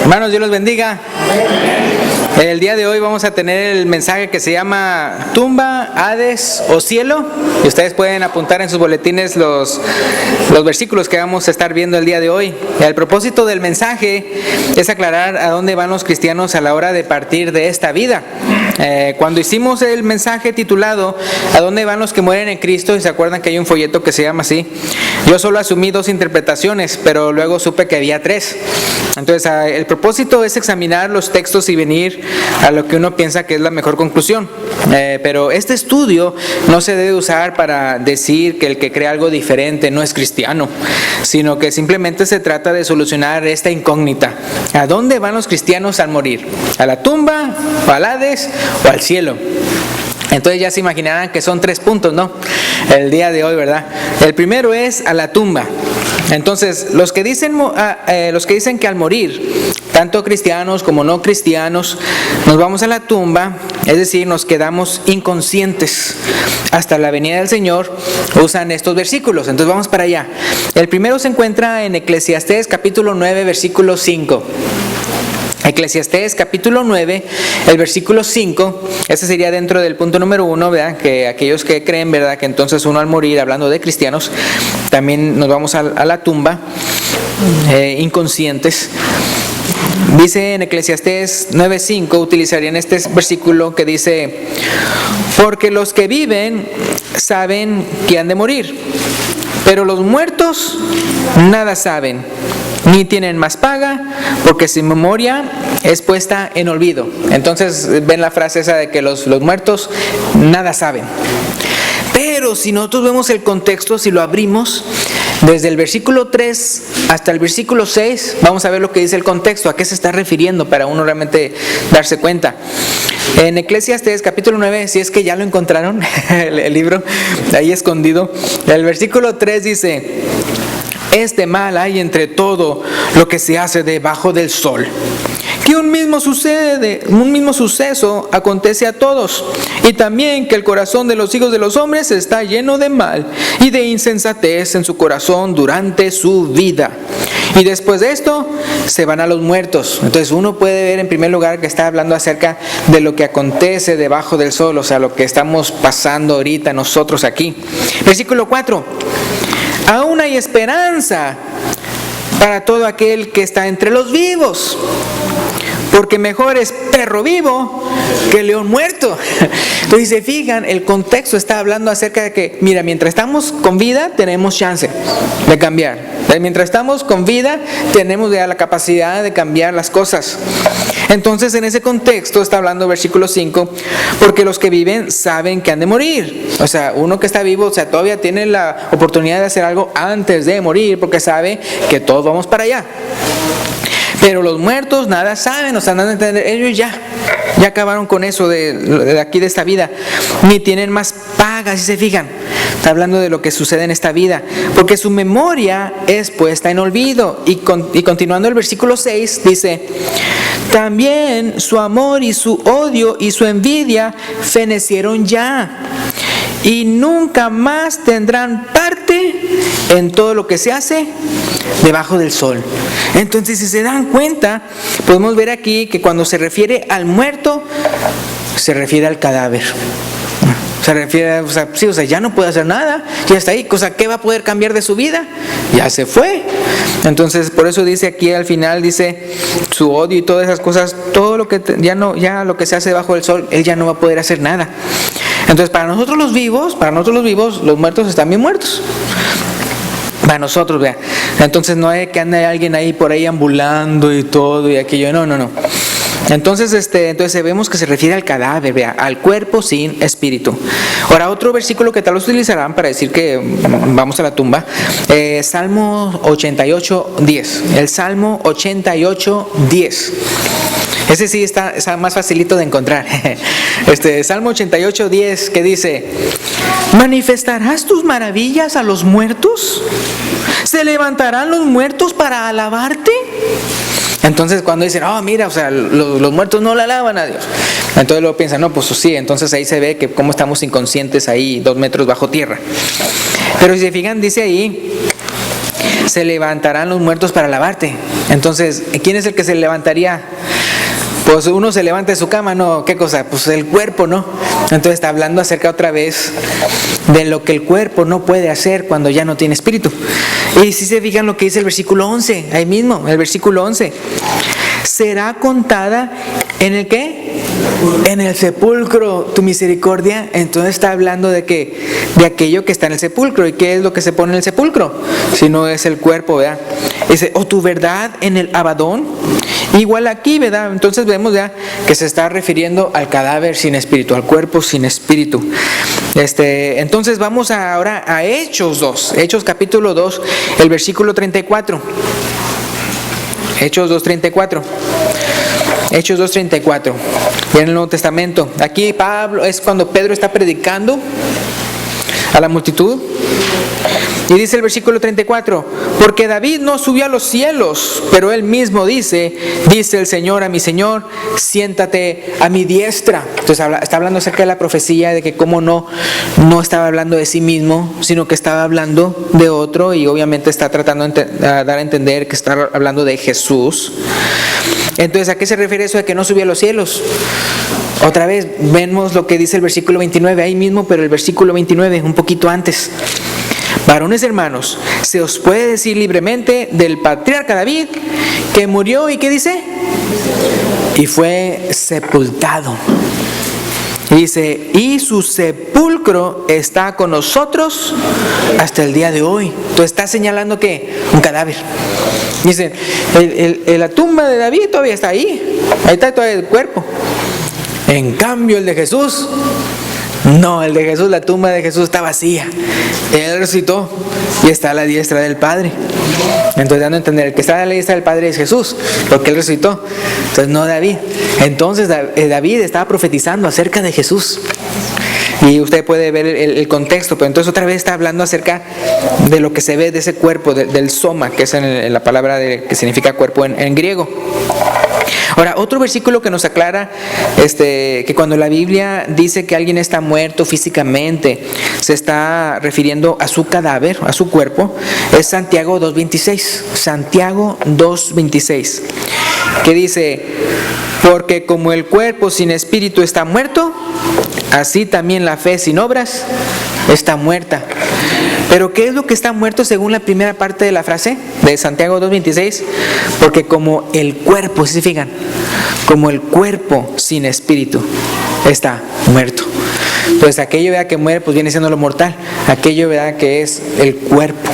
Hermanos, Dios los bendiga. El día de hoy vamos a tener el mensaje que se llama Tumba, Hades o Cielo. Y ustedes pueden apuntar en sus boletines los versículos que vamos a estar viendo el día de hoy. El propósito del mensaje es aclarar a dónde van los cristianos a la hora de partir de esta vida. Cuando hicimos el mensaje titulado ¿A dónde van los que mueren en Cristo? Y se acuerdan que hay un folleto que se llama así. Yo solo asumí 2 interpretaciones, pero luego supe que había 3. Entonces el propósito es examinar los textos y venir a lo que uno piensa que es la mejor conclusión. Pero este estudio no se debe usar para decir que el que cree algo diferente no es cristiano, sino que simplemente se trata de solucionar esta incógnita. ¿A dónde van los cristianos al morir? ¿A la tumba, o al Hades o al cielo? Entonces ya se imaginarán que son 3 puntos, ¿no? El día de hoy, ¿verdad? El primero es a la tumba. Entonces, los que dicen que al morir, tanto cristianos como no cristianos, nos vamos a la tumba, es decir, nos quedamos inconscientes hasta la venida del Señor, usan estos versículos. Entonces vamos para allá. El primero se encuentra en Eclesiastés capítulo 9, versículo 5. Eclesiastés capítulo 9, el versículo 5, ese sería dentro del punto número 1, ¿verdad? Que aquellos que creen, ¿verdad?, que entonces uno al morir, hablando de cristianos, también nos vamos a la tumba, inconscientes. Dice en Eclesiastés 9:5, utilizarían este versículo que dice: porque los que viven saben que han de morir, pero los muertos nada saben, ni tienen más paga, porque su memoria es puesta en olvido. Entonces ven la frase esa de que los muertos nada saben. Pero si nosotros vemos el contexto, si lo abrimos desde el versículo 3 hasta el versículo 6, vamos a ver lo que dice el contexto, a qué se está refiriendo para uno realmente darse cuenta. En Eclesiastés capítulo 9, si es que ya lo encontraron, el libro ahí escondido, el versículo 3 dice: este mal hay entre todo lo que se hace debajo del sol, que un mismo suceso acontece a todos, y también que el corazón de los hijos de los hombres está lleno de mal y de insensatez en su corazón durante su vida. Y después de esto se van a los muertos. Entonces uno puede ver en primer lugar que está hablando acerca de lo que acontece debajo del sol, o sea, lo que estamos pasando ahorita nosotros aquí. Versículo 4. Aún hay esperanza para todo aquel que está entre los vivos, porque mejor es perro vivo que león muerto. Entonces, si se fijan, el contexto está hablando acerca de que, mira, mientras estamos con vida tenemos chance de cambiar. Mientras estamos con vida tenemos ya la capacidad de cambiar las cosas. Entonces, en ese contexto está hablando versículo 5, porque los que viven saben que han de morir. O sea, uno que está vivo, o sea, todavía tiene la oportunidad de hacer algo antes de morir, porque sabe que todos vamos para allá. Pero los muertos nada saben, o sea, nada entender. Ellos ya acabaron con eso de aquí de esta vida. Ni tienen más paga, si se fijan. Está hablando de lo que sucede en esta vida. Porque su memoria es puesta en olvido. Y continuando el versículo 6 dice: también su amor y su odio y su envidia fenecieron ya, y nunca más tendrán parte en todo lo que se hace debajo del sol. Entonces, si se dan cuenta, podemos ver aquí que cuando se refiere al muerto, se refiere al cadáver. Se refiere, ya no puede hacer nada, ya está ahí. O sea, ¿qué va a poder cambiar de su vida? Ya se fue. Entonces, por eso dice aquí al final, dice su odio y todas esas cosas, todo lo que ya lo que se hace debajo del sol, él ya no va a poder hacer nada. Entonces, para nosotros los vivos, los muertos están bien muertos. Para nosotros, vea. Entonces no hay que ande alguien ahí por ahí ambulando y todo y aquello. No. Entonces vemos que se refiere al cadáver, vea, al cuerpo sin espíritu. Ahora, otro versículo que tal vez utilizarán para decir que vamos a la tumba, Salmo 88:10. El Salmo 88:10. Ese sí está más facilito de encontrar. Salmo 88:10, que dice: ¿manifestarás tus maravillas a los muertos? ¿Se levantarán los muertos para alabarte? Entonces cuando dicen, mira, o sea, los muertos no le alaban a Dios, entonces luego piensan, no, pues sí, entonces ahí se ve que cómo estamos inconscientes ahí 2 metros bajo tierra. Pero si se fijan, dice ahí, se levantarán los muertos para alabarte. Entonces, ¿quién es el que se levantaría? Pues uno se levanta de su cama, ¿no? ¿Qué cosa? Pues el cuerpo, ¿no? Entonces está hablando acerca otra vez de lo que el cuerpo no puede hacer cuando ya no tiene espíritu. Y si se fijan lo que dice el versículo 11, ahí mismo, el versículo 11. Será contada ¿en el qué? En el sepulcro tu misericordia. Entonces está hablando de aquello que está en el sepulcro. ¿Y qué es lo que se pone en el sepulcro? Si no es el cuerpo, ¿verdad? Dice, o tu verdad en el Abadón. Igual aquí, ¿verdad? Entonces vemos ya que se está refiriendo al cadáver sin espíritu, al cuerpo sin espíritu. Entonces vamos ahora a Hechos 2, Hechos capítulo 2, el versículo 34. Hechos 2:34. Hechos 2:34. En el Nuevo Testamento. Aquí Pablo, es cuando Pedro está predicando a la multitud. Y dice el versículo 34, porque David no subió a los cielos, pero él mismo dice el Señor a mi Señor, siéntate a mi diestra. Entonces está hablando acerca de la profecía, de que cómo no estaba hablando de sí mismo, sino que estaba hablando de otro, y obviamente está tratando de dar a entender que está hablando de Jesús. Entonces, ¿a qué se refiere eso de que no subió a los cielos? Otra vez, vemos lo que dice el versículo 29, ahí mismo, pero el versículo 29, un poquito antes. Varones hermanos, se os puede decir libremente del patriarca David, que murió y ¿qué dice? Y fue sepultado. Y dice, y su sepulcro está con nosotros hasta el día de hoy. Entonces está señalando que un cadáver. Dice, la tumba de David todavía está ahí está todavía el cuerpo. En cambio el de Jesús, no, el de Jesús, la tumba de Jesús está vacía. Él resucitó y está a la diestra del Padre. Entonces dando a entender, el que está a la diestra del Padre es Jesús, porque Él resucitó. Entonces no David. Entonces David estaba profetizando acerca de Jesús. Y usted puede ver el contexto, pero entonces otra vez está hablando acerca de lo que se ve de ese cuerpo, del soma, que es en la palabra que significa cuerpo en griego. Ahora, otro versículo que nos aclara que cuando la Biblia dice que alguien está muerto físicamente, se está refiriendo a su cadáver, a su cuerpo, es Santiago 2:26. Santiago 2:26, que dice, porque como el cuerpo sin espíritu está muerto, así también la fe sin obras está muerta. Pero ¿qué es lo que está muerto según la primera parte de la frase de Santiago 2:26? Porque como el cuerpo, ¿sí se fijan? Como el cuerpo sin espíritu está muerto. Pues aquello, ¿verdad?, que muere, pues viene siendo lo mortal. Aquello, ¿verdad?, que es el cuerpo.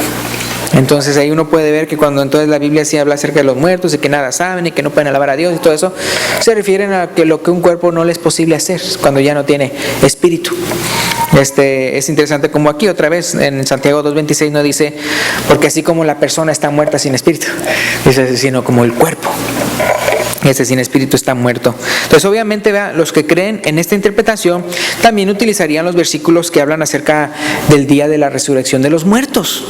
Entonces ahí uno puede ver que cuando entonces la Biblia sí habla acerca de los muertos y que nada saben y que no pueden alabar a Dios y todo eso, se refieren a que lo que un cuerpo no le es posible hacer cuando ya no tiene espíritu. Es interesante como aquí otra vez en Santiago 2:26 no dice, porque así como la persona está muerta sin espíritu, dice, sino como el cuerpo. Ese sin espíritu está muerto. Entonces obviamente, ¿verdad?, los que creen en esta interpretación también utilizarían los versículos que hablan acerca del día de la resurrección de los muertos.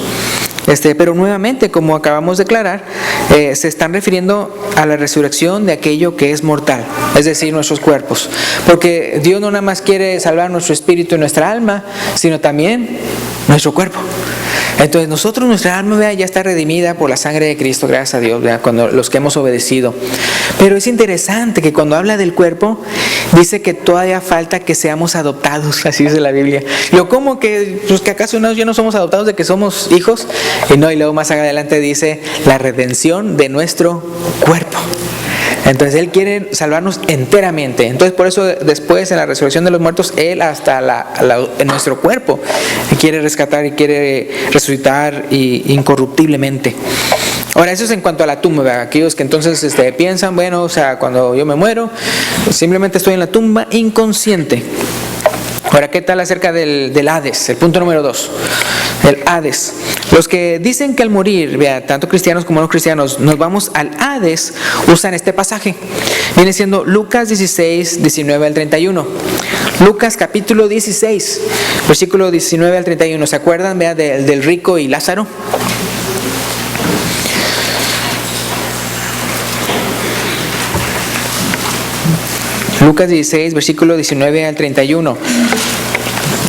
Pero nuevamente, como acabamos de declarar, se están refiriendo a la resurrección de aquello que es mortal, es decir, nuestros cuerpos. Porque Dios no nada más quiere salvar nuestro espíritu y nuestra alma, sino también nuestro cuerpo. Entonces nosotros, nuestra alma ya está redimida por la sangre de Cristo, gracias a Dios, cuando los que hemos obedecido. Pero es interesante que cuando habla del cuerpo, dice que todavía falta que seamos adoptados, así dice la Biblia. Yo como que, pues que acaso ya no somos adoptados de que somos hijos, y luego más adelante dice la redención de nuestro cuerpo. Entonces Él quiere salvarnos enteramente. Entonces por eso después en la resurrección de los muertos, Él hasta en nuestro cuerpo quiere rescatar y quiere resucitar incorruptiblemente. Ahora, eso es en cuanto a la tumba, ¿verdad? Aquellos que entonces piensan, bueno, o sea, cuando yo me muero, simplemente estoy en la tumba inconsciente. Ahora, ¿qué tal acerca del Hades? El punto número 2, el Hades. Los que dicen que al morir, vea, tanto cristianos como no cristianos, nos vamos al Hades, usan este pasaje. Viene siendo Lucas 16, 19 al 31. Lucas capítulo 16, versículo 19 al 31. ¿Se acuerdan, vea, del rico y Lázaro? Lucas 16, versículo 19 al 31.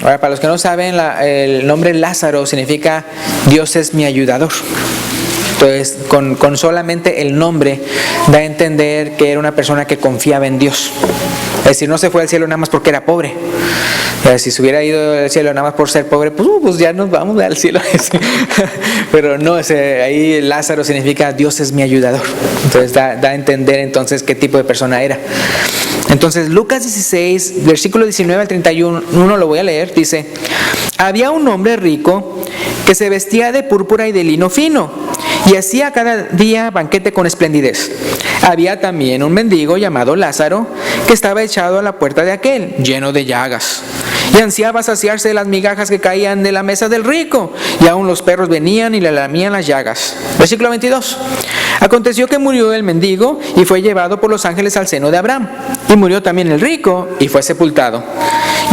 Ahora, para los que no saben, el nombre Lázaro significa Dios es mi ayudador. Entonces, con solamente el nombre da a entender que era una persona que confiaba en Dios. Es decir, no se fue al cielo nada más porque era pobre. Si se hubiera ido al cielo nada más por ser pobre, pues ya nos vamos al cielo. Pero no, ahí Lázaro significa Dios es mi ayudador. Entonces da a entender entonces qué tipo de persona era. Entonces Lucas 16, versículo 19 al 31, lo voy a leer, dice: había un hombre rico que se vestía de púrpura y de lino fino, y hacía cada día banquete con esplendidez. Había también un mendigo llamado Lázaro, que estaba echado a la puerta de aquel, lleno de llagas, y ansiaba saciarse de las migajas que caían de la mesa del rico, y aun los perros venían y le lamían las llagas. Versículo 22. Aconteció que murió el mendigo y fue llevado por los ángeles al seno de Abraham. Y murió también el rico y fue sepultado.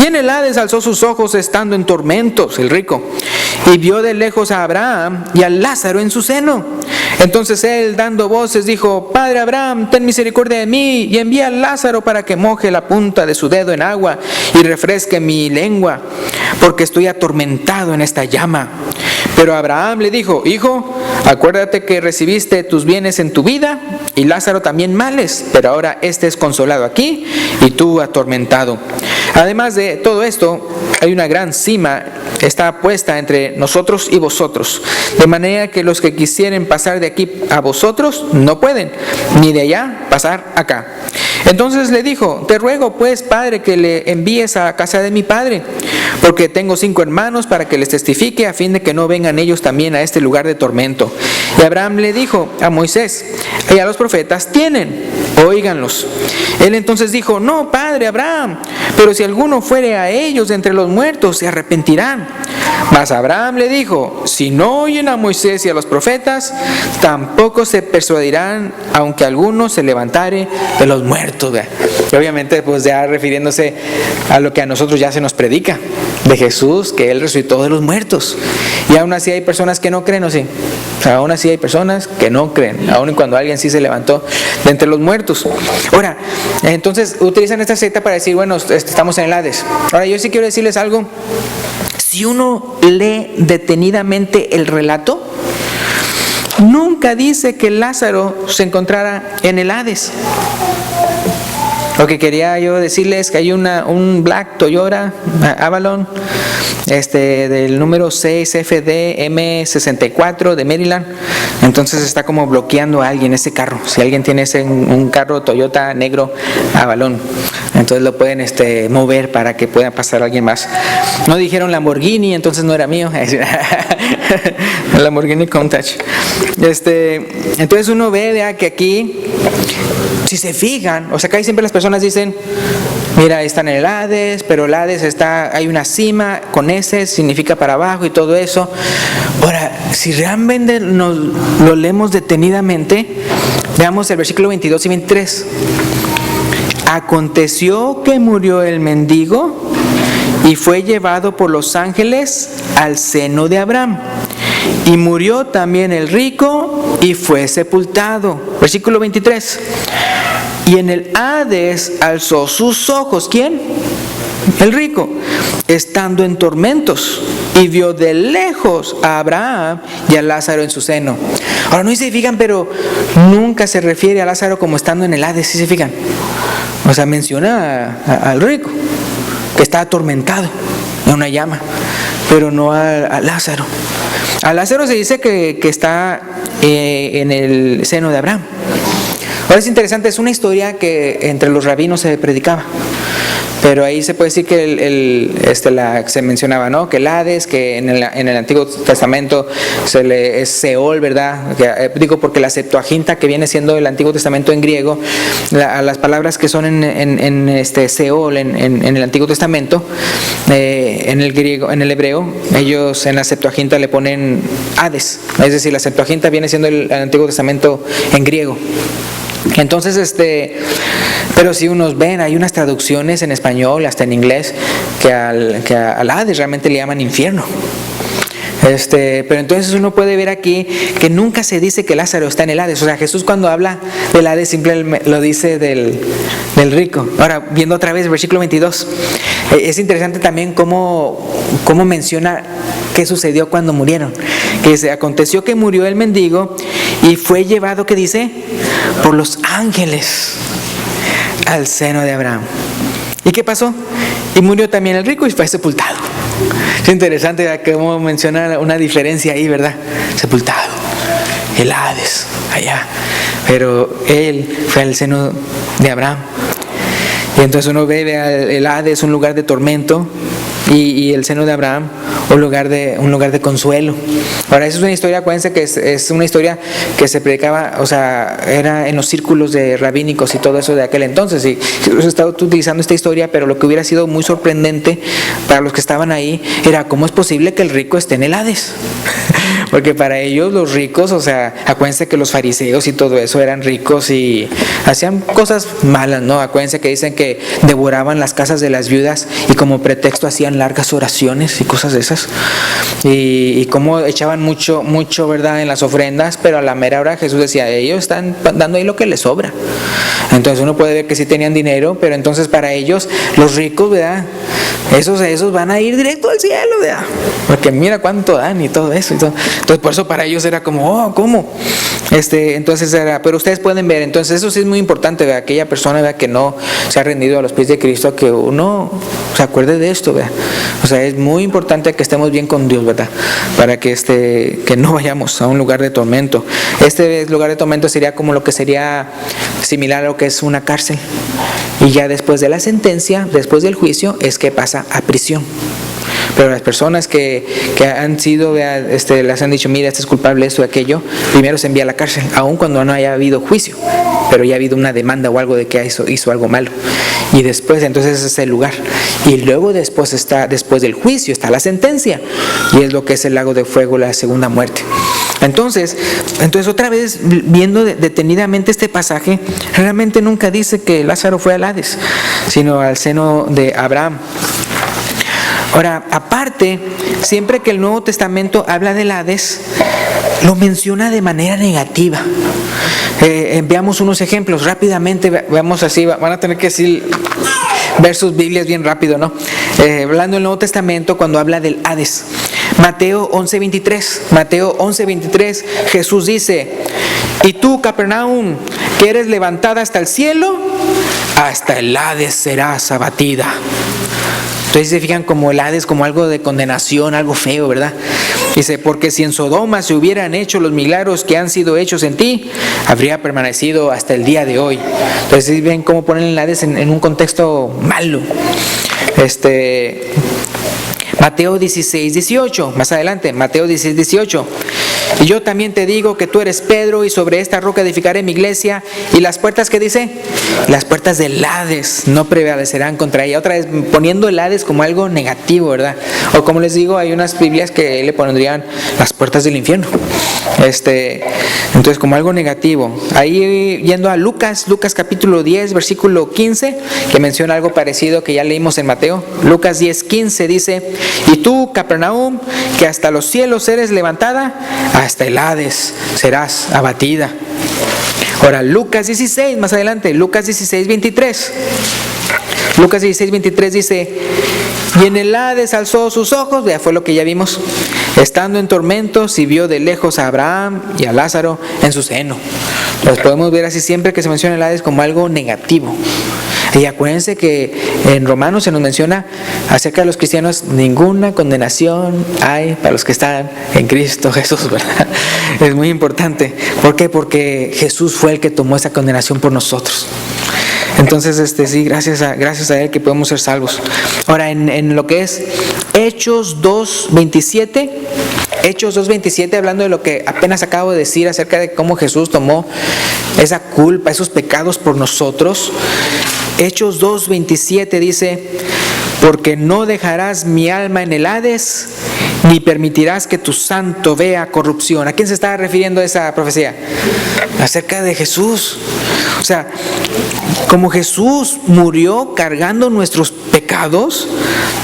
Y en el Hades alzó sus ojos estando en tormentos el rico, y vio de lejos a Abraham y a Lázaro en su seno. Entonces él, dando voces, dijo: Padre Abraham, ten misericordia de mí, y envía a Lázaro para que moje la punta de su dedo en agua y refresque mi lengua, porque estoy atormentado en esta llama. Pero Abraham le dijo: Hijo, acuérdate que recibiste tus bienes en tu vida, y Lázaro también males, pero ahora este es consolado aquí y tú atormentado. Además de todo esto, hay una gran cima, está puesta entre nosotros y vosotros, de manera que los que quisieren pasar de aquí a vosotros no pueden, ni de allá pasar acá. Entonces le dijo: Te ruego pues, Padre, que le envíes a casa de mi padre, porque tengo 5 hermanos, para que les testifique, a fin de que no vengan ellos también a este lugar de tormento. Y Abraham le dijo a Moisés y a los profetas: Tienen, óiganlos. Él entonces dijo: No, Padre Abraham, pero si alguno fuere a ellos de entre los muertos, se arrepentirán. Mas Abraham le dijo: Si no oyen a Moisés y a los profetas, tampoco se persuadirán, aunque alguno se levantare de los muertos. Y obviamente pues ya refiriéndose a lo que a nosotros ya se nos predica de Jesús, que Él resucitó de los muertos. Y aún así hay personas que no creen, ¿o sí? O sea, aún así hay personas que no creen, aún cuando alguien sí se levantó de entre los muertos. Ahora, entonces utilizan esta cita para decir: bueno, estamos en el Hades. Ahora, yo sí quiero decirles algo. Si uno lee detenidamente el relato, nunca dice que Lázaro se encontrara en el Hades. Lo que quería yo decirles es que hay un Black Toyota Avalon del número 6 FDM64 de Maryland. Entonces está como bloqueando a alguien ese carro. Si alguien tiene un carro Toyota negro Avalon, entonces lo pueden mover para que pueda pasar alguien más. No dijeron Lamborghini, entonces no era mío. Lamborghini Countach. Entonces uno ve que aquí, si se fijan, o sea, acá siempre las personas dicen: mira, está en el Hades, pero el Hades hay una cima con S, significa para abajo y todo eso. Ahora, si realmente lo leemos detenidamente, veamos el versículo 22 y 23. Aconteció que murió el mendigo y fue llevado por los ángeles al seno de Abraham. Y murió también el rico y fue sepultado. Versículo 23. Y en el Hades alzó sus ojos. ¿Quién? El rico, estando en tormentos, y vio de lejos a Abraham y a Lázaro en su seno. Ahora no se fijan, pero nunca se refiere a Lázaro como estando en el Hades. ¿Sí se fijan? O sea, menciona al rico, que está atormentado en una llama, pero no a Lázaro. A Lázaro se dice que está en el seno de Abraham. Ahora es interesante, es una historia que entre los rabinos se predicaba. Pero ahí se puede decir que se mencionaba, ¿no? Que el Hades, que en el Antiguo Testamento es Seol, ¿verdad? Digo porque la Septuaginta, que viene siendo el Antiguo Testamento en griego, las palabras que son en Seol, en el Antiguo Testamento, en el griego, en el hebreo, ellos en la Septuaginta le ponen Hades. Es decir, la Septuaginta viene siendo el Antiguo Testamento en griego. Entonces, pero si unos ven, hay unas traducciones en español, hasta en inglés, que al Hades realmente le llaman infierno. Pero entonces uno puede ver aquí que nunca se dice que Lázaro está en el Hades. O sea, Jesús cuando habla del Hades simplemente lo dice del rico. Ahora, viendo otra vez el versículo 22, es interesante también cómo menciona ¿Qué sucedió cuando murieron? Que se aconteció que murió el mendigo y fue llevado, ¿qué dice? Por los ángeles al seno de Abraham. ¿Y qué pasó? Y murió también el rico y fue sepultado. Es interesante, ¿verdad?, que cómo menciona una diferencia ahí, ¿verdad? Sepultado, el Hades, allá. Pero él fue al seno de Abraham. Y entonces uno ve el Hades, un lugar de tormento, y el seno de Abraham, un lugar de consuelo. Ahora, esa es una historia, acuérdense que es una historia que se predicaba, o sea, era en los círculos de rabínicos y todo eso de aquel entonces. Y Jesús estaba utilizando esta historia, pero lo que hubiera sido muy sorprendente para los que estaban ahí era cómo es posible que el rico esté en el Hades. Porque para ellos los ricos, o sea, acuérdense que los fariseos y todo eso eran ricos y hacían cosas malas, ¿no? Acuérdense que dicen que devoraban las casas de las viudas y como pretexto hacían largas oraciones y cosas de esas. Y cómo echaban mucho, ¿verdad?, en las ofrendas, pero a la mera hora Jesús decía, ellos están dando ahí lo que les sobra. Entonces uno puede ver que sí tenían dinero, pero entonces para ellos, los ricos, ¿verdad?, esos van a ir directo al cielo, ¿verdad?, porque mira cuánto dan y todo eso. Entonces por eso para ellos era como, oh, ¿cómo? Entonces era, pero ustedes pueden ver, entonces eso sí es muy importante, ¿verdad?, aquella persona, ¿verdad?, que no se ha rendido a los pies de Cristo, que uno se acuerde de esto, ¿verdad? O sea, es muy importante que estemos bien con Dios, ¿verdad?, para que no vayamos a un lugar de tormento. Este lugar de tormento sería como lo que sería similar a lo que es una cárcel, y ya después de la sentencia, después del juicio, es que pasa a prisión. Pero las personas que han sido, les han dicho, mira, este es culpable, esto y aquello, primero se envía a la cárcel, aun cuando no haya habido juicio, pero ya ha habido una demanda o algo de que hizo algo malo. Y después, entonces ese es el lugar. Y luego después del juicio está la sentencia, y es lo que es el lago de fuego, la segunda muerte. Entonces otra vez, viendo detenidamente este pasaje, realmente nunca dice que Lázaro fue al Hades, sino al seno de Abraham. Ahora, aparte, siempre que el Nuevo Testamento habla del Hades, lo menciona de manera negativa. Veamos unos ejemplos rápidamente, veamos así, van a tener que decir ver sus Biblias bien rápido, ¿no? Hablando del Nuevo Testamento, cuando habla del Hades. Mateo 11:23, Jesús dice, y tú, Capernaum, que eres levantada hasta el cielo, hasta el Hades serás abatida. Entonces se fijan como el Hades como algo de condenación, algo feo, ¿verdad? Dice, porque si en Sodoma se hubieran hecho los milagros que han sido hechos en ti, habría permanecido hasta el día de hoy. Entonces ven cómo ponen el Hades en un contexto malo. Mateo 16:18, más adelante, Mateo 16:18. Y yo también te digo que tú eres Pedro, y sobre esta roca edificaré mi iglesia, y las puertas, ¿qué dice? Las puertas del Hades no prevalecerán contra ella. Otra vez poniendo el Hades como algo negativo, ¿verdad? O como les digo, hay unas Biblias que le pondrían las puertas del infierno. Entonces como algo negativo. Ahí yendo a Lucas capítulo 10, versículo 15, que menciona algo parecido que ya leímos en Mateo. Lucas 10:15 dice, y tú, Capernaum, que hasta los cielos eres levantada, hasta el Hades serás abatida. Ahora, Lucas 16, más adelante, Lucas 16:23. Lucas 16:23 dice, y en el Hades alzó sus ojos, ya fue lo que ya vimos, estando en tormentos, y vio de lejos a Abraham y a Lázaro en su seno. Entonces podemos ver así siempre que se menciona el Hades como algo negativo. Y acuérdense que en Romanos se nos menciona acerca de los cristianos, ninguna condenación hay para los que están en Cristo Jesús, ¿verdad? Es muy importante. ¿Por qué? Porque Jesús fue el que tomó esa condenación por nosotros. Entonces, sí, gracias a Él que podemos ser salvos. Ahora, en lo que es Hechos 2:27, hablando de lo que apenas acabo de decir acerca de cómo Jesús tomó esa culpa, esos pecados por nosotros. Hechos 2:27 dice, porque no dejarás mi alma en el Hades, ni permitirás que tu santo vea corrupción. ¿A quién se está refiriendo esa profecía? Acerca de Jesús. O sea, como Jesús murió cargando nuestros pecados,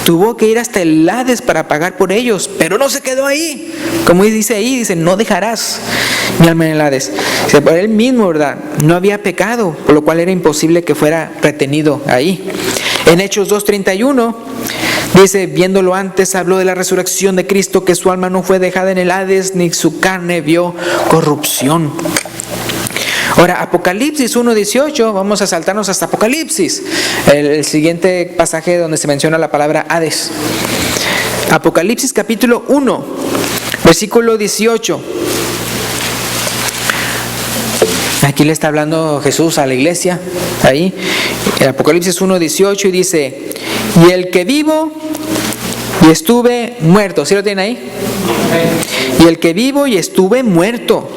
tuvo que ir hasta el Hades para pagar por ellos, pero no se quedó ahí. Como dice ahí, dice, no dejarás mi alma en el Hades. O sea, por él mismo, ¿verdad? No había pecado, por lo cual era imposible que fuera retenido ahí. En Hechos 2:31 dice, viéndolo antes, habló de la resurrección de Cristo, que su alma no fue dejada en el Hades, ni su carne vio corrupción. Ahora, Apocalipsis 1:18, vamos a saltarnos hasta Apocalipsis, el siguiente pasaje donde se menciona la palabra Hades. Apocalipsis capítulo 1, versículo 18. Aquí le está hablando Jesús a la iglesia, ahí, en Apocalipsis 1:18, y dice, y el que vivo y estuve muerto, ¿sí lo tienen ahí? Y el que vivo y estuve muerto,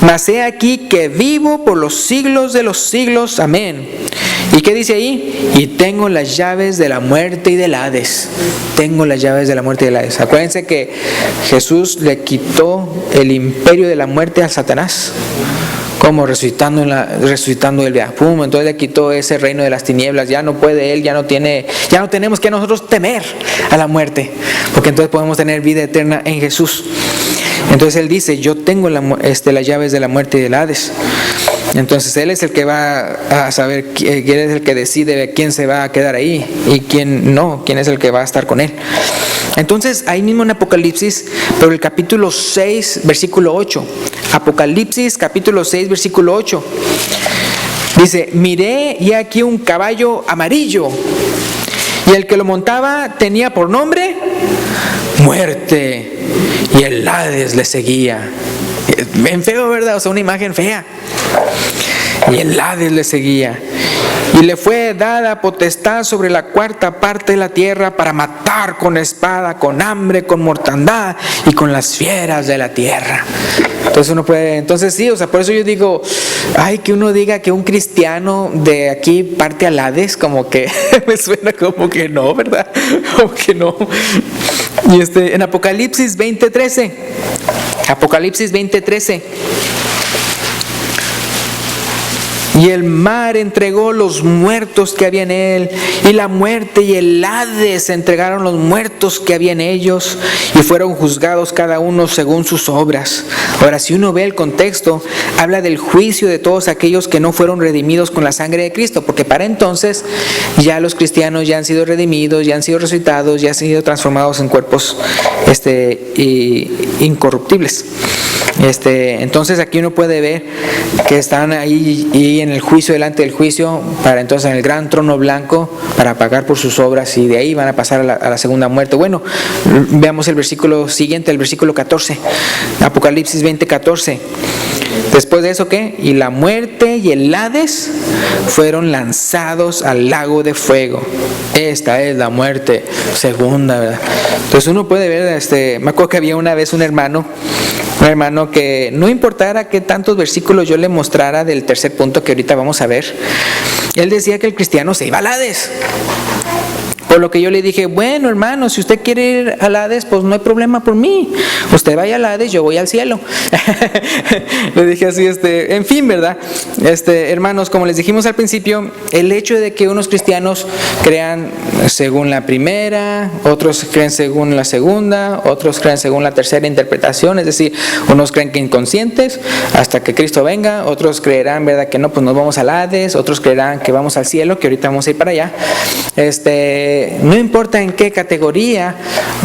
mas he aquí que vivo por los siglos de los siglos, amén. ¿Y qué dice ahí? Y tengo las llaves de la muerte y del Hades. Tengo las llaves de la muerte y del Hades. Acuérdense que Jesús le quitó el imperio de la muerte a Satanás. Como resucitando él, pum, entonces le quitó ese reino de las tinieblas. Ya no puede él, ya no tenemos que nosotros temer a la muerte, porque entonces podemos tener vida eterna en Jesús. Entonces él dice, yo tengo las llaves de la muerte y del Hades. Entonces él es el que va a saber, él es el que decide quién se va a quedar ahí y quién no, quién es el que va a estar con él. Entonces ahí mismo en Apocalipsis, pero el capítulo 6, versículo 8, Apocalipsis capítulo 6, versículo 8, dice, miré y aquí un caballo amarillo, y el que lo montaba tenía por nombre Muerte, y el Hades le seguía. Bien feo, ¿verdad? O sea, una imagen fea. Y el Hades le seguía. Y le fue dada potestad sobre la cuarta parte de la tierra para matar con espada, con hambre, con mortandad y con las fieras de la tierra. Entonces sí, o sea, por eso yo digo, ay, que uno diga que un cristiano de aquí parte al Hades, como que me suena como que no, ¿verdad? Como que no. Y en Apocalipsis 20:13, Apocalipsis 20:13. Y el mar entregó los muertos que había en él, y la muerte y el Hades entregaron los muertos que había en ellos, y fueron juzgados cada uno según sus obras. Ahora, si uno ve el contexto, habla del juicio de todos aquellos que no fueron redimidos con la sangre de Cristo, porque para entonces ya los cristianos ya han sido redimidos, ya han sido resucitados, ya han sido transformados en cuerpos incorruptibles. Entonces aquí uno puede ver que están ahí y en el juicio, delante del juicio, para entonces en el gran trono blanco, para pagar por sus obras, y de ahí van a pasar a la segunda muerte. Bueno, veamos el versículo siguiente, el versículo 14, Apocalipsis 20:14. Después de eso, ¿qué? Y la muerte y el Hades fueron lanzados al lago de fuego. Esta es la muerte segunda, ¿verdad? Entonces uno puede ver, me acuerdo que había una vez un hermano que no importara qué tantos versículos yo le mostrara del tercer punto que ahorita vamos a ver, él decía que el cristiano se iba al Hades. Por lo que yo le dije, bueno, hermano, si usted quiere ir al Hades, pues no hay problema por mí. Usted vaya al Hades, yo voy al cielo. Le dije así, en fin, ¿verdad? Hermanos, como les dijimos al principio, el hecho de que unos cristianos crean según la primera, otros creen según la segunda, otros creen según la tercera interpretación, es decir, unos creen que inconscientes hasta que Cristo venga, otros creerán, ¿verdad?, que no, pues nos vamos al Hades, otros creerán que vamos al cielo, que ahorita vamos a ir para allá. No importa en qué categoría,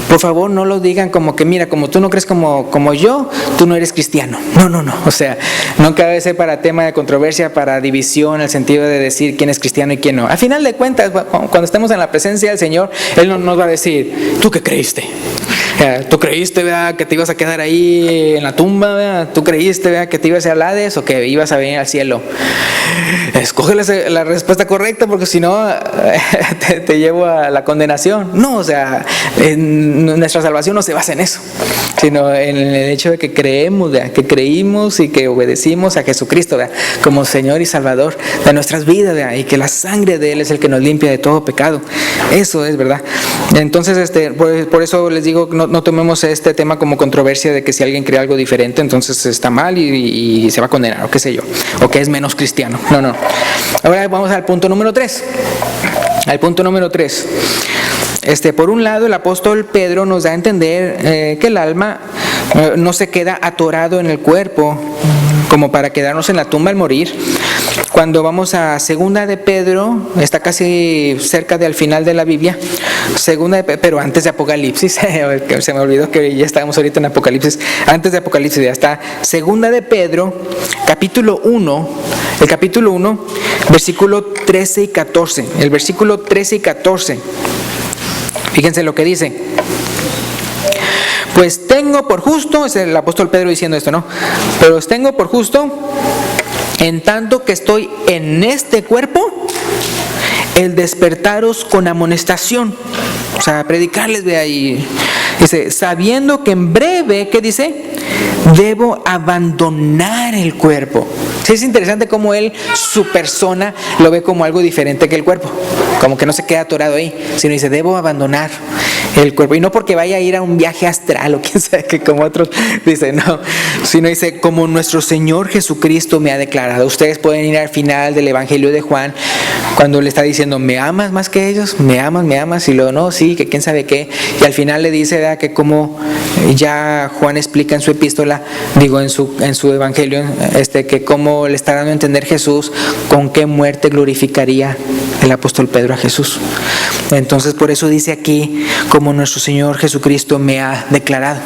por favor no lo digan como que, mira, como tú no crees como yo, tú no eres cristiano. No, o sea, no cabe ser para tema de controversia, para división, en el sentido de decir quién es cristiano y quién no. Al final de cuentas, cuando estemos en la presencia del Señor, Él no nos va a decir, ¿tú qué creíste? ¿Tú creíste, ¿verdad?, que te ibas a quedar ahí en la tumba? ¿Verdad? ¿Tú creíste, ¿verdad?, que te ibas a ir al Hades o que ibas a venir al cielo? Escoge la respuesta correcta, porque si no te llevo a la condenación. No, o sea, nuestra salvación no se basa en eso, sino en el hecho de que creemos, ¿verdad?, que creímos y que obedecimos a Jesucristo, ¿verdad?, como Señor y Salvador de nuestras vidas, ¿verdad?, y que la sangre de Él es el que nos limpia de todo pecado. Eso es, ¿verdad? Entonces, por eso les digo, no tomemos este tema como controversia de que si alguien cree algo diferente, entonces está mal y se va a condenar, o qué sé yo, o que es menos cristiano. No. Ahora vamos al punto número 3. Al punto número 3. Por un lado, el apóstol Pedro nos da a entender que el alma no se queda atorado en el cuerpo como para quedarnos en la tumba al morir, cuando vamos a Segunda de Pedro, está casi cerca del final de la Biblia, pero antes de Apocalipsis, se me olvidó que ya estábamos ahorita en Apocalipsis, antes de Apocalipsis ya está Segunda de Pedro, capítulo 1, el capítulo 1, versículo 13 y 14, el versículo 13 y 14, fíjense lo que dice. Pues tengo por justo, es el apóstol Pedro diciendo esto, ¿no? Pero os tengo por justo, en tanto que estoy en este cuerpo, el despertaros con amonestación. O sea, predicarles de ahí. Dice, sabiendo que en breve, ¿qué dice? Debo abandonar el cuerpo. Sí, es interesante cómo él, su persona, lo ve como algo diferente que el cuerpo. Como que no se queda atorado ahí, sino dice, debo abandonar el cuerpo. Y no porque vaya a ir a un viaje astral o quién sabe, que como otros dicen, no. Sino dice, como nuestro Señor Jesucristo me ha declarado. Ustedes pueden ir al final del Evangelio de Juan, cuando le está diciendo, ¿me amas más que ellos? ¿Me amas? Y luego, no, sí, que quién sabe qué. Y al final le dice, ¿verdad?, que como ya Juan explica en su epístola, en su Evangelio, que cómo le está dando a entender Jesús con qué muerte glorificaría el apóstol Pedro a Jesús. Entonces, por eso dice aquí, como nuestro Señor Jesucristo me ha declarado.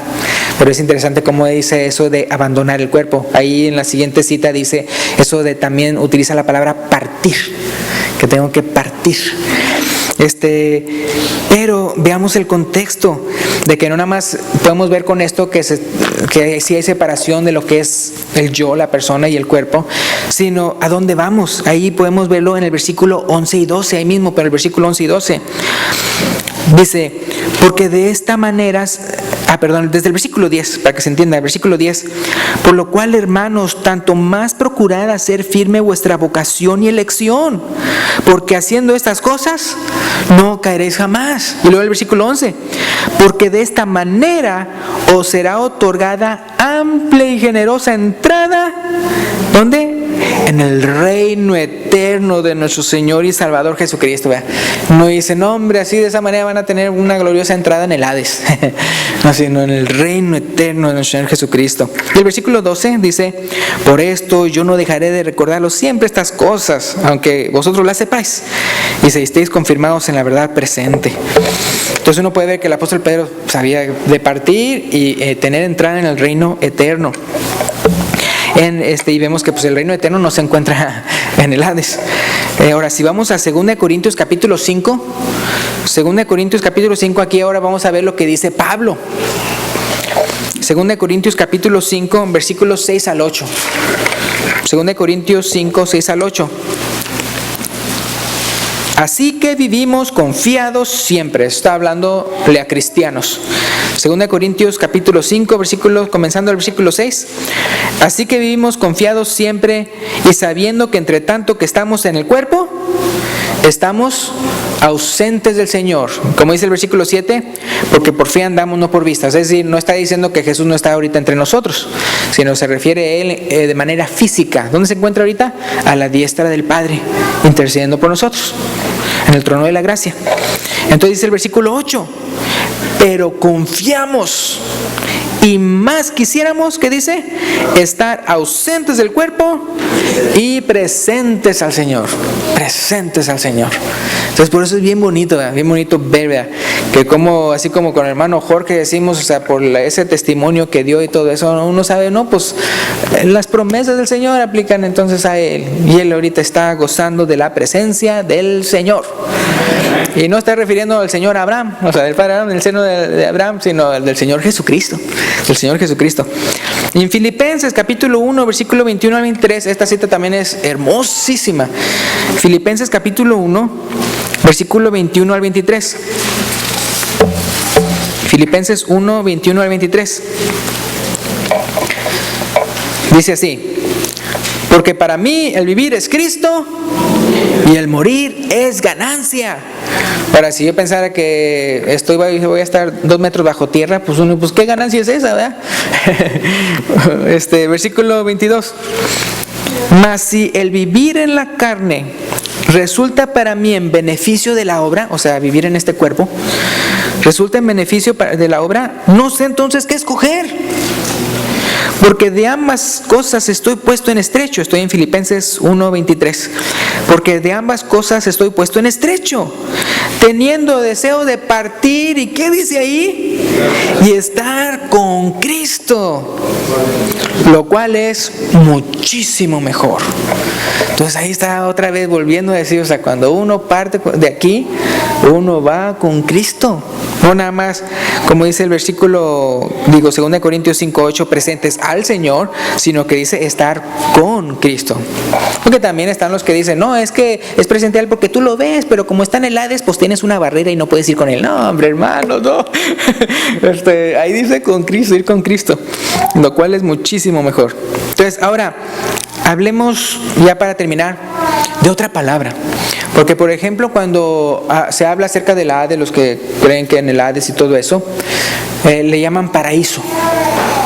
Pero es interesante cómo dice eso de abandonar el cuerpo. Ahí en la siguiente cita dice eso de, también utiliza la palabra partir, que tengo que partir. Pero veamos el contexto de que no nada más podemos ver con esto que sí hay separación de lo que es el yo, la persona y el cuerpo, sino a dónde vamos. Ahí podemos verlo en el versículo 11 y 12, ahí mismo, pero el versículo 11 y 12 dice, porque de esta manera, desde el versículo 10, para que se entienda, el versículo 10, por lo cual, hermanos, tanto más procurad hacer firme vuestra vocación y elección, porque haciendo estas cosas no caeréis jamás. Y luego el versículo 11, porque de esta manera os será otorgada amplia y generosa entrada, ¿dónde? En el reino eterno de nuestro Señor y Salvador Jesucristo. ¿Vea? No dice, no hombre, así de esa manera van a tener una gloriosa entrada en el Hades. No, sino en el reino eterno de nuestro Señor Jesucristo. Y el versículo 12 dice, por esto yo no dejaré de recordaros siempre estas cosas, aunque vosotros las sepáis, y si estéis confirmados en la verdad presente. Entonces uno puede ver que el apóstol Pedro sabía de partir y tener entrada en el reino eterno. Y vemos que el reino eterno no se encuentra en el Hades. Ahora, si vamos a 2 Corintios capítulo 5, 2 Corintios capítulo 5, aquí ahora vamos a ver lo que dice Pablo. 2 Corintios capítulo 5, versículos 6 al 8. 2 Corintios 5, 6 al 8. Así que vivimos confiados siempre. Está hablándole a cristianos. 2 Corintios capítulo 5, comenzando el versículo 6. Así que vivimos confiados siempre y sabiendo que entre tanto que estamos en el cuerpo, estamos ausentes del Señor. Como dice el versículo 7, porque por fe andamos, no por vista. Es decir, no está diciendo que Jesús no está ahorita entre nosotros, sino se refiere a Él de manera física. ¿Dónde se encuentra ahorita? A la diestra del Padre, intercediendo por nosotros, en el trono de la gracia. Entonces dice el versículo 8, pero confiamos y más quisiéramos, ¿qué dice? Estar ausentes del cuerpo y presentes al Señor. Presentes al Señor. Entonces por eso es bien bonito ver, ¿verdad? Que como, así como con el hermano Jorge decimos, o sea, por ese testimonio que dio y todo eso, uno sabe, no, pues las promesas del Señor aplican entonces a él. Y él ahorita está gozando de la presencia del Señor. Y no está refiriendo al Señor Abraham, o sea, del Padre Abraham, del seno de Abraham, sino del Señor Jesucristo. Del Señor Jesucristo. Y en Filipenses capítulo 1, versículo 21 al 23, esta cita también es hermosísima. Filipenses capítulo 1, versículo 21 al 23. Filipenses 1, 21 al 23. Dice así: porque para mí el vivir es Cristo y el morir es ganancia. Ahora, si yo pensara que voy a estar 2 metros bajo tierra, pues ¿qué ganancia es esa, verdad? Versículo 22. Mas si el vivir en la carne resulta para mí en beneficio de la obra, o sea, vivir en este cuerpo, resulta en beneficio de la obra, no sé entonces qué escoger. Porque de ambas cosas estoy puesto en estrecho. Estoy en Filipenses 1:23. Porque de ambas cosas estoy puesto en estrecho, teniendo deseo de partir. ¿Y qué dice ahí? Y estar con Cristo, lo cual es muchísimo mejor. Entonces ahí está otra vez volviendo a decir, o sea, cuando uno parte de aquí, uno va con Cristo. No nada más, como dice el versículo, 2 Corintios 5:8, presentes al Señor, sino que dice estar con Cristo. Porque también están los que dicen, no, es que es presente a Él porque tú lo ves, pero como está en el Hades, pues tienes una barrera y no puedes ir con Él. No, hombre, hermano, no. Ahí dice con Cristo, ir con Cristo, lo cual es muchísimo mejor. Entonces, ahora, hablemos ya para terminar de otra palabra. Porque, por ejemplo, cuando se habla acerca del Hades, los que creen que en el Hades y todo eso, le llaman paraíso.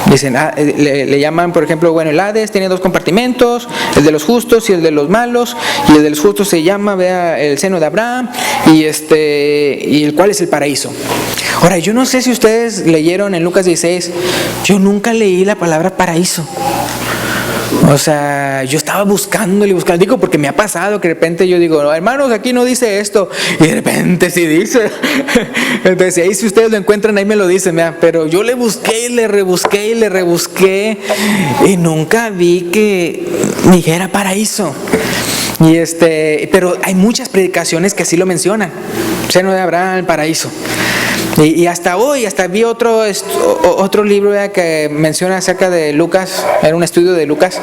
Dicen, le llaman, por ejemplo, bueno, el Hades tiene 2 compartimentos, el de los justos y el de los malos, y el de los justos se llama, vea, el seno de Abraham, y el cual es el paraíso. Ahora, yo no sé si ustedes leyeron en Lucas 16, yo nunca leí la palabra paraíso. O sea, yo estaba buscando, digo, porque me ha pasado que de repente yo digo, no, hermanos, aquí no dice esto, y de repente sí dice. Entonces, ahí si ustedes lo encuentran, ahí me lo dicen, ¿verdad? Pero yo le busqué y le rebusqué, y nunca vi que dijera paraíso. Pero hay muchas predicaciones que así lo mencionan, seno de Abraham, el paraíso. Y hasta hoy, vi otro libro que menciona acerca de Lucas, era un estudio de Lucas,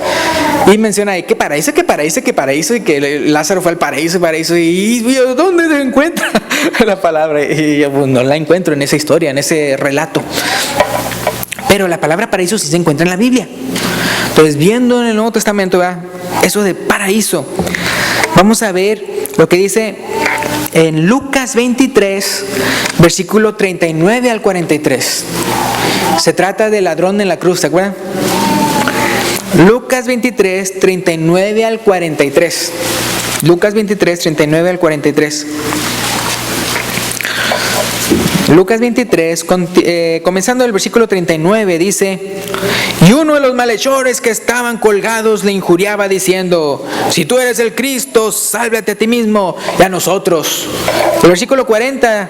y menciona ahí que paraíso, y que Lázaro fue al paraíso, y ¿dónde se encuentra la palabra? Y yo, pues, no la encuentro en esa historia, en ese relato. Pero la palabra paraíso sí se encuentra en la Biblia. Entonces, viendo en el Nuevo Testamento, ¿verdad?, eso de paraíso, vamos a ver lo que dice en Lucas 23, versículo 39 al 43. Se trata del ladrón en la cruz, ¿se acuerdan? Lucas 23, 39 al 43. Lucas 23, 39 al 43. Lucas 23, comenzando el versículo 39, dice: y uno de los malhechores que estaban colgados le injuriaba diciendo: si tú eres el Cristo, sálvate a ti mismo y a nosotros. El versículo 40,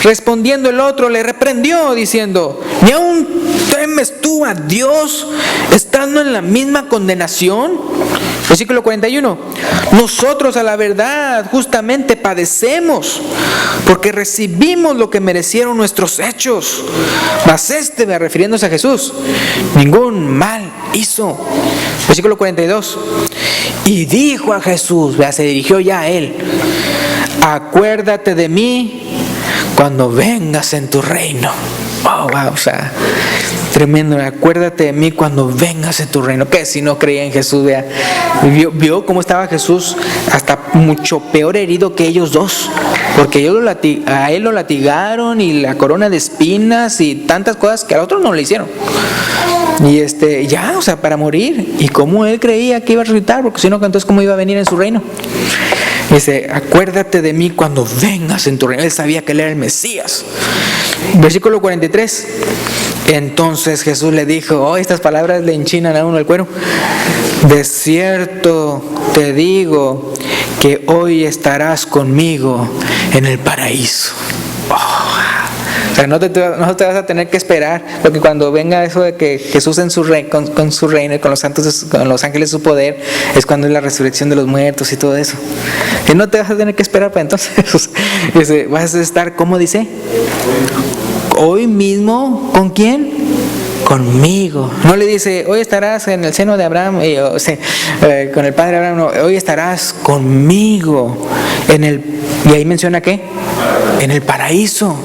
respondiendo el otro, le reprendió diciendo: ¿ni aún temes tú a Dios, estando en la misma condenación? Versículo 41, nosotros a la verdad justamente padecemos, porque recibimos lo que merecieron nuestros hechos, mas refiriéndose a Jesús, ningún mal hizo. Versículo 42, y dijo a Jesús, se dirigió ya a él: acuérdate de mí cuando vengas en tu reino. Oh, wow, o sea, tremendo. Acuérdate de mí cuando vengas en tu reino. Que si no creía en Jesús, vio cómo estaba Jesús, hasta mucho peor herido que ellos dos, porque a él lo latigaron, y la corona de espinas y tantas cosas que al otro no le hicieron. Y ya, o sea, para morir. Y cómo él creía que iba a resucitar, porque si no, entonces cómo iba a venir en su reino. Dice: acuérdate de mí cuando vengas en tu reino. Él sabía que él era el Mesías. Versículo 43. Entonces Jesús le dijo, estas palabras le enchinan a uno el cuero: de cierto te digo que hoy estarás conmigo en el paraíso. O sea, no te vas a tener que esperar, porque cuando venga eso de que Jesús en su con su reino y con los santos, con los ángeles de su poder, es cuando es la resurrección de los muertos y todo eso. Y no te vas a tener que esperar para entonces. Dice, vas a estar, ¿cómo dice? Hoy mismo, ¿con quién? Conmigo. No le dice, hoy estarás en el seno de Abraham, con el padre Abraham. No, hoy estarás conmigo y ahí menciona ¿qué? En el paraíso.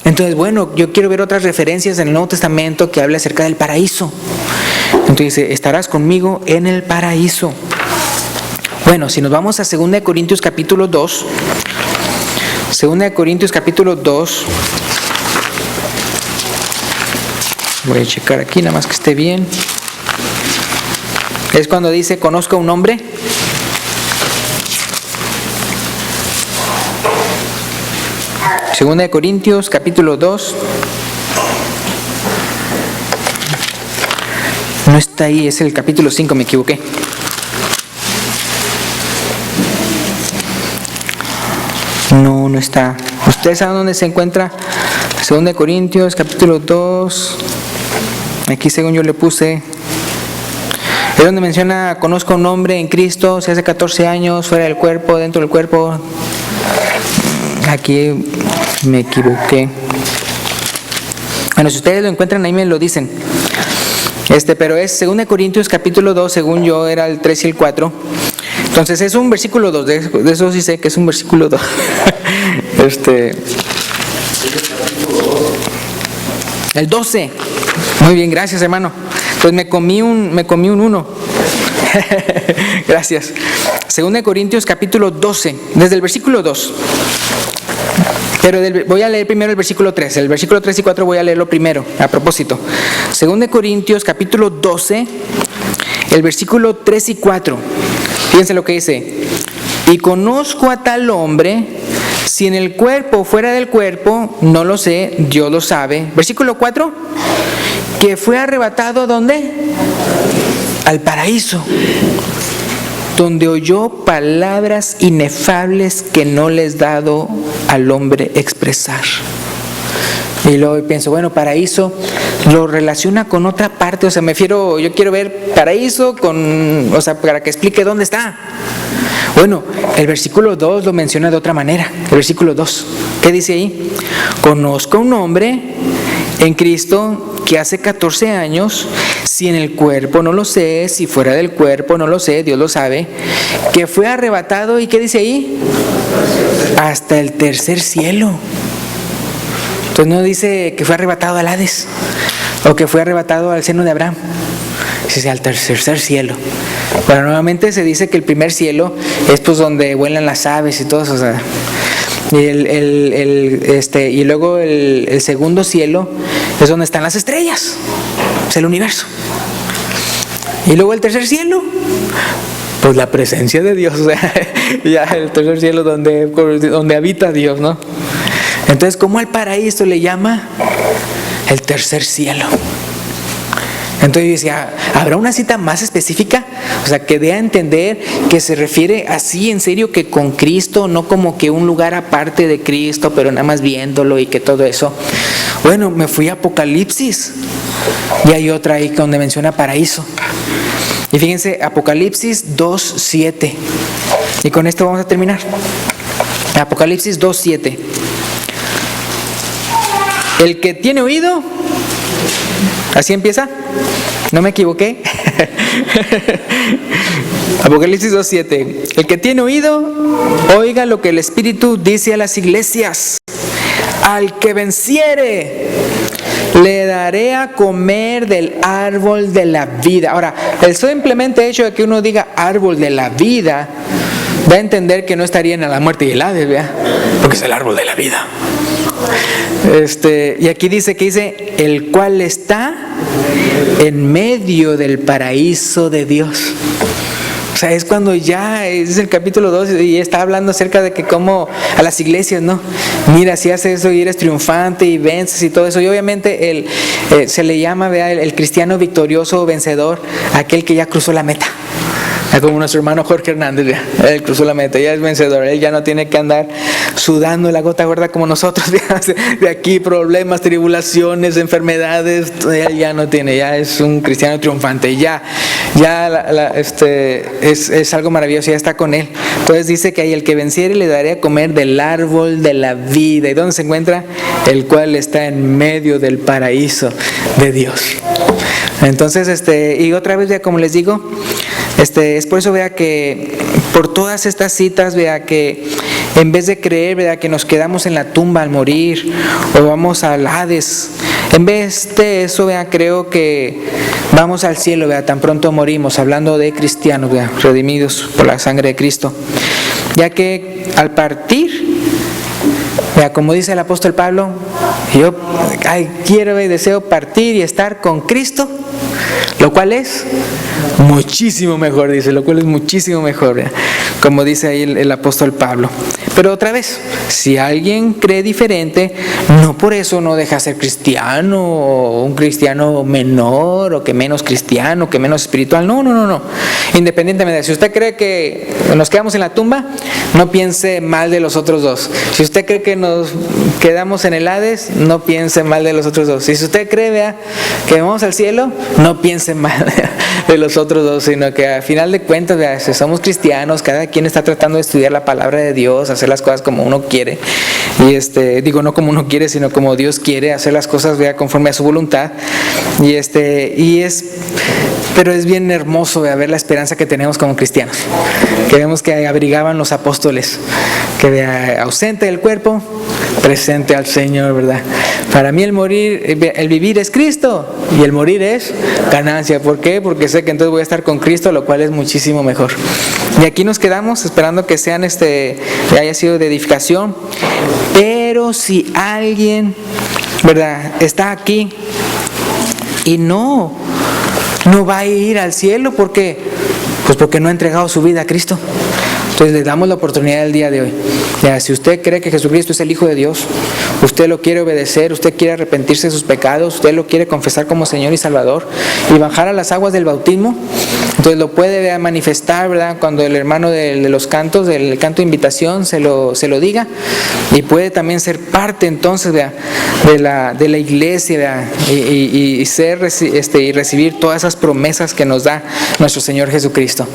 Entonces, bueno, yo quiero ver otras referencias en el Nuevo Testamento que habla acerca del paraíso. Entonces dice, estarás conmigo en el paraíso. Bueno, si nos vamos a 2 Corintios capítulo 2, 2 Corintios capítulo 2, voy a checar aquí nada más que esté bien. Es cuando dice, conozco a un hombre. Segunda de Corintios, capítulo 2. No está ahí, es el capítulo 5, me equivoqué. No está. ¿Ustedes saben dónde se encuentra? 2 Corintios, capítulo 2. Aquí según yo le puse. Es donde menciona, conozco a un hombre en Cristo, se hace 14 años, fuera del cuerpo, dentro del cuerpo. Aquí me equivoqué. Bueno, si ustedes lo encuentran ahí me lo dicen. Pero es 2 Corintios capítulo 2, según yo era el 3 y el 4. Entonces es un versículo 2, de eso sí sé que es un versículo 2. El 12. Muy bien, gracias hermano. Pues me comí un 1. Gracias. 2 Corintios capítulo 12, desde el versículo 2. Pero voy a leer primero el versículo 3. El versículo 3 y 4 voy a leerlo primero, a propósito. 2 Corintios capítulo 12, el versículo 3 y 4. Fíjense lo que dice. Y conozco a tal hombre, si en el cuerpo o fuera del cuerpo, no lo sé, Dios lo sabe. Versículo 4, que fue arrebatado, ¿dónde? Al paraíso, donde oyó palabras inefables que no les es dado al hombre expresar. Y luego pienso, bueno, paraíso lo relaciona con otra parte, yo quiero ver paraíso para que explique dónde está. Bueno, el versículo 2 lo menciona de otra manera. El versículo 2, ¿qué dice ahí? Conozco a un hombre en Cristo que hace 14 años, si en el cuerpo no lo sé, si fuera del cuerpo no lo sé, Dios lo sabe, que fue arrebatado, ¿y qué dice ahí? Hasta el tercer cielo. Entonces no dice que fue arrebatado al Hades o que fue arrebatado al seno de Abraham, dice al tercer cielo. Pero nuevamente se dice que el primer cielo es pues donde vuelan las aves y todo eso, y luego el segundo cielo es donde están las estrellas, es el universo. Y luego el tercer cielo, pues la presencia de Dios, ya el tercer cielo donde habita Dios, ¿no? Entonces, ¿cómo al paraíso le llama el tercer cielo? Entonces yo decía, ¿habrá una cita más específica? Que dé a entender que se refiere así en serio que con Cristo, no como que un lugar aparte de Cristo, pero nada más viéndolo y que todo eso. Bueno, me fui a Apocalipsis y hay otra ahí donde menciona paraíso. Y fíjense, Apocalipsis 2:7. Y con esto vamos a terminar. Apocalipsis 2:7. El que tiene oído, así empieza, no me equivoqué. Apocalipsis 2:7. El que tiene oído, oiga lo que el Espíritu dice a las iglesias. Al que venciere, le daré a comer del árbol de la vida. Ahora, el simplemente hecho de que uno diga árbol de la vida, da a entender que no estarían a la muerte y el Hades, ¿verdad? Porque es el árbol de la vida. Y aquí dice el cual está en medio del paraíso de Dios. Es cuando ya es el capítulo 2 y está hablando acerca de que como a las iglesias, ¿no? Mira, si haces eso y eres triunfante y vences y todo eso. Y obviamente se le llama, ¿verdad?, el cristiano victorioso o vencedor, aquel que ya cruzó la meta. Como nuestro hermano Jorge Hernández, ya, él cruzó la meta, ya es vencedor, él ya no tiene que andar sudando la gota gorda como nosotros, de aquí problemas, tribulaciones, enfermedades, él ya no tiene, ya es un cristiano triunfante, es algo maravilloso, ya está con él. Entonces dice que ahí el que venciere le daré a comer del árbol de la vida. ¿Y dónde se encuentra? El cual está en medio del paraíso de Dios. Entonces, y otra vez, ya como les digo, es por eso, vea, que por todas estas citas, vea, que en vez de creer, vea, que nos quedamos en la tumba al morir o vamos al Hades, en vez de eso, vea, creo que vamos al cielo, vea, tan pronto morimos, hablando de cristianos, vea, redimidos por la sangre de Cristo, ya que al partir, vea, como dice el apóstol Pablo, yo quiero y deseo partir y estar con Cristo, lo cual es muchísimo mejor, dice, lo cual es muchísimo mejor, ¿verdad? Como dice ahí el apóstol Pablo. Pero otra vez, si alguien cree diferente, no por eso no deja de ser cristiano, o un cristiano menor, o que menos cristiano, que menos espiritual. No. Independientemente, si usted cree que nos quedamos en la tumba, no piense mal de los otros dos. Si usted cree que nos quedamos en el Hades, no piense mal de los otros dos. Si usted cree, vea, que vamos al cielo, no piense mal de los otros dos, sino que al final de cuentas, vea, si somos cristianos, cada quien está tratando de estudiar la palabra de Dios, hacer las cosas como uno quiere, y digo, no como uno quiere, sino como Dios quiere, hacer las cosas, vea, conforme a su voluntad, pero es bien hermoso ver la esperanza que tenemos como cristianos, que vemos que abrigaban los apóstoles, que vea, ausente del cuerpo, presente al Señor, ¿verdad? Para mí el vivir es Cristo y el morir es ganancia. ¿Por qué? Porque sé que entonces voy a estar con Cristo, lo cual es muchísimo mejor. Y aquí nos quedamos esperando que sean que haya sido de edificación. Pero si alguien, ¿verdad?, está aquí y no va a ir al cielo, ¿por qué? Pues porque no ha entregado su vida a Cristo. Entonces le damos la oportunidad del día de hoy. Ya, si usted cree que Jesucristo es el Hijo de Dios, usted lo quiere obedecer, usted quiere arrepentirse de sus pecados, usted lo quiere confesar como Señor y Salvador y bajar a las aguas del bautismo, entonces lo puede manifestar, ¿verdad?, cuando el hermano de los cantos, del canto de invitación, se lo diga, y puede también ser parte entonces, ¿verdad?, de la iglesia, ¿verdad?, y recibir todas esas promesas que nos da nuestro Señor Jesucristo.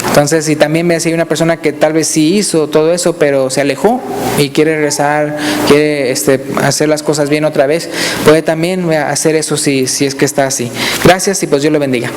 Entonces, si también si hay una persona que tal vez sí hizo todo eso, pero se alejó y quiere regresar, quiere hacer las cosas bien otra vez, puede también hacer eso si es que está así. Gracias y pues Dios lo bendiga.